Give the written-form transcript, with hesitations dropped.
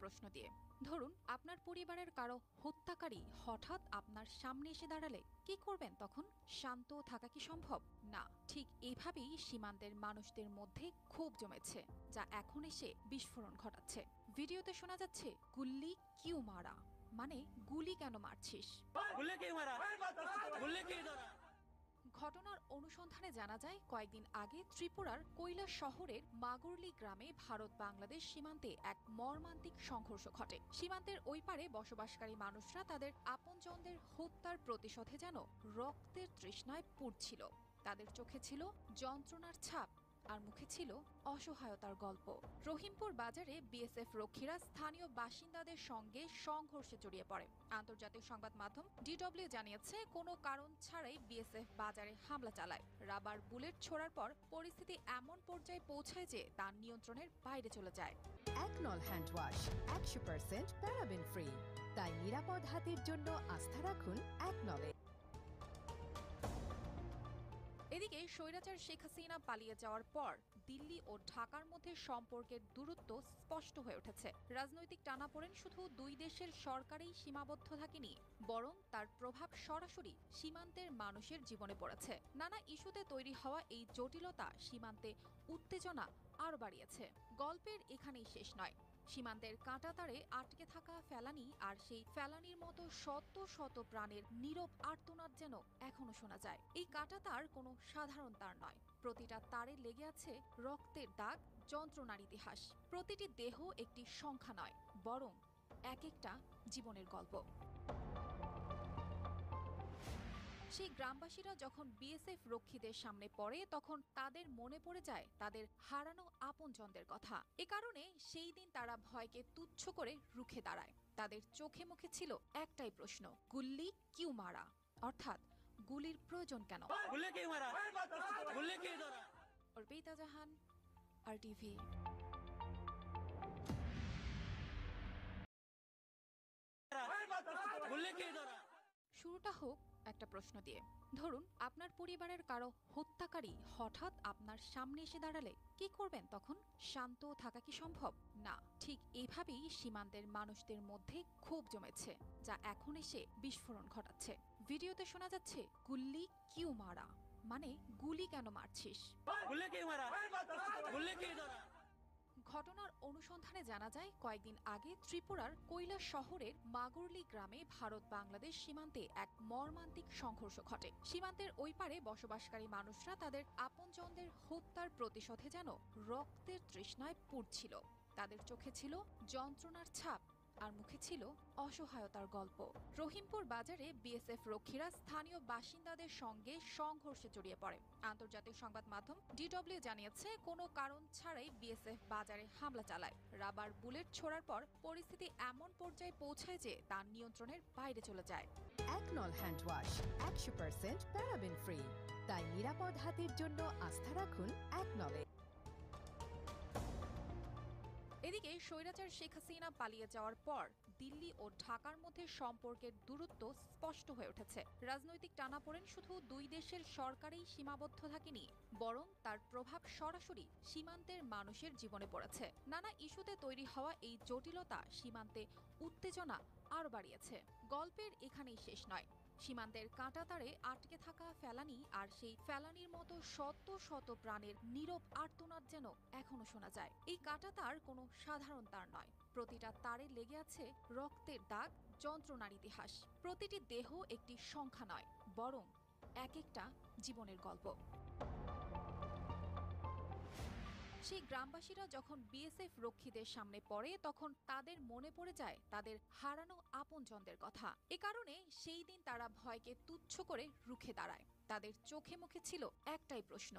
প্রশ্ন দিয়ে। ধরুন আপনার পরিবারের কারো হত্যাকারী হঠাৎ আপনার সামনে এসে দাঁড়ালে কি করবেন তখন? শান্ত থাকা কি সম্ভব? না, ঠিক এইভাবেই সীমান্তের মানুষদের মধ্যে ক্ষোভ জমেছে, যা এখন এসে বিস্ফোরণ ঘটাচ্ছে। ভিডিওতে শোনা যাচ্ছে, গুল্লি কিউ মারা, মানে গুলি কেন মারছিস। ঘটনার অনুসন্ধানে জানা যায়, কয়েকদিন আগে ত্রিপুরার কৈলাস শহরের মাগুরলি গ্রামে ভারত বাংলাদেশ সীমান্তে এক মর্মান্তিক সংঘর্ষ ঘটে। সীমান্তের ওই পারে বসবাসকারী মানুষরা তাদের আপনজনদের হত্যার প্রতিশোধে যেন রক্তের তৃষ্ণায় পুড়ছিল। তাদের চোখে ছিল যন্ত্রণার ছাপ, আর মুখে ছিল অসহায়তার গল্প। রহিমপুর বাজারে বিএসএফ রক্ষীরা স্থানীয় বাসিন্দাদের সঙ্গে সংঘর্ষে জড়িয়ে পড়ে। আন্তর্জাতিক সংবাদ মাধ্যম ডিডব্লিউ জানিয়েছে, কোনো কারণ ছাড়াই বিএসএফ বাজারে হামলা চালায়। রাবার বুলেট ছোড়ার পর পরিস্থিতি এমন পর্যায়ে পৌঁছায় যে তা নিয়ন্ত্রণের বাইরে চলে যায়। একনল হ্যান্ড ওয়াশ 100% প্যারাবেন ফ্রি, তাই নিরাপদ হাতের জন্য আস্থা রাখুন একনলে। এদিকে স্বৈরাচার শেখ হাসিনা পালিয়ে যাওয়ার পর দিল্লি ও ঢাকার মধ্যে সম্পর্কের দূরত্ব স্পষ্ট হয়ে উঠেছে। রাজনৈতিক টানাপোড়েন শুধু দুই দেশের সরকারেই সীমাবদ্ধ থাকেনি, বরং তার প্রভাব সরাসরি সীমান্তের মানুষের জীবনে পড়েছে। নানা ইস্যুতে তৈরি হওয়া এই জটিলতা সীমান্তে উত্তেজনা আরও বাড়িয়েছে। গল্পের এখানেই শেষ নয়। সীমান্তের কাঁটাতারে আটকে থাকা ফেলানি, আর সেই ফেলানির মতো শত শত প্রাণের নীরব আর্তনাদ যেন এখনো শোনা যায়। এই কাঁটাতার কোনো সাধারণ তার নয়, প্রতিটা তারে লেগে আছে রক্তের দাগ, যন্ত্রণার ইতিহাস। প্রতিটি দেহ একটি সংখ্যা নয়, বরং এক একটা জীবনের গল্প। সেই গ্রামবাসীরা যখন বিএসএফ রক্ষীদের সামনে পড়ে, তখন তাদের মনে পড়ে যায় তাদের হারানো আপনজনদের কথা। এ কারণে সেই দিন তারা ভয়কে তুচ্ছ করে রুখে দাঁড়ায়। তাদের চোখে মুখে ছিল একটাই প্রশ্ন, গুল্লি কিউ মারা, অর্থাৎ গুলির প্রয়োজন কেন। অর্পিতা জাহান, RTV। শুরুটা হোক একটা প্রশ্ন দিয়ে। ধরুন আপনার পরিবারের কারো হত্যাকারী হঠাৎ আপনার সামনে এসে দাঁড়ালে কি করবেন তখন? শান্ত থাকা কি সম্ভব? না, ঠিক এইভাবেই সীমান্তের মানুষদের মধ্যে ক্ষোভ জমেছে, যা এখন এসে বিস্ফোরণ ঘটাচ্ছে। ভিডিওতে শোনা যাচ্ছে, গুল্লি কিউ মারা, মানে গুলি কেন মারছিস। ঘটনার অনুসন্ধানে জানা যায়, কয়েকদিন আগে ত্রিপুরার কৈলাস শহরের মাগুরলি গ্রামে ভারত বাংলাদেশ সীমান্তে এক মর্মান্তিক সংঘর্ষ ঘটে। সীমান্তের ওই পারে বসবাসকারী মানুষরা তাদের আপনজনদের হত্যার প্রতিশোধে যেন রক্তের তৃষ্ণায় পুড়ছিল। তাদের চোখে ছিল যন্ত্রণার ছাপ, আর মুখে ছিল অসহায়তার গল্প। রহিমপুর বাজারে বিএসএফ রক্ষীরা স্থানীয় বাসিন্দাদের সঙ্গে সংঘর্ষে জড়িয়ে পড়ে। আন্তর্জাতিক সংবাদ মাধ্যম ডিডব্লিউ জানিয়েছে, কোনো কারণ ছাড়াই বিএসএফ বাজারে হামলা চালায়। রাবার বুলেট ছোড়ার পর পরিস্থিতি এমন পর্যায়ে পৌঁছায় যে তা নিয়ন্ত্রণের বাইরে চলে যায়। একনল হ্যান্ড ওয়াশ 100% প্যারাবেন ফ্রি, তাই নিরাপদ হাতের জন্য আস্থা রাখুন একনলে। এদিকে স্বৈরাচার শেখ হাসিনা পালিয়ে যাওয়ার পর দিল্লি ও ঢাকার মধ্যে সম্পর্কের দূরত্ব স্পষ্ট হয়ে উঠেছে। রাজনৈতিক টানাপোড়েন শুধু দুই দেশের সরকারেই সীমাবদ্ধ থাকেনি, বরং তার প্রভাব সরাসরি সীমান্তের মানুষের জীবনে পড়েছে। নানা ইস্যুতে তৈরি হওয়া এই জটিলতা সীমান্তে উত্তেজনা আরও বাড়িয়েছে। গল্পের এখানেই শেষ নয়। সীমান্তের কাঁটাতারে আটকে থাকা ফেলানি, আর সেই ফেলানির মতো শত শত প্রাণের নীরব আর্তনাদ যেন এখনো শোনা যায়। এই কাঁটাতার কোনো সাধারণ তার নয়, প্রতিটা তারে লেগে আছে রক্তের দাগ, যন্ত্রণার ইতিহাস। প্রতিটি দেহ একটি সংখ্যা নয়, বরং এক একটা জীবনের গল্প। সেই গ্রামবাসীরা যখন বিএসএফ রক্ষীদের সামনে পড়ে, তখন তাদের মনে পড়ে যায় তাদের হারানো আপনজনদের কথা। এ কারণে সেই দিন তারা ভয়কে তুচ্ছ করে রুখে দাঁড়ায়। তাদের চোখে মুখে ছিল একটাই প্রশ্ন,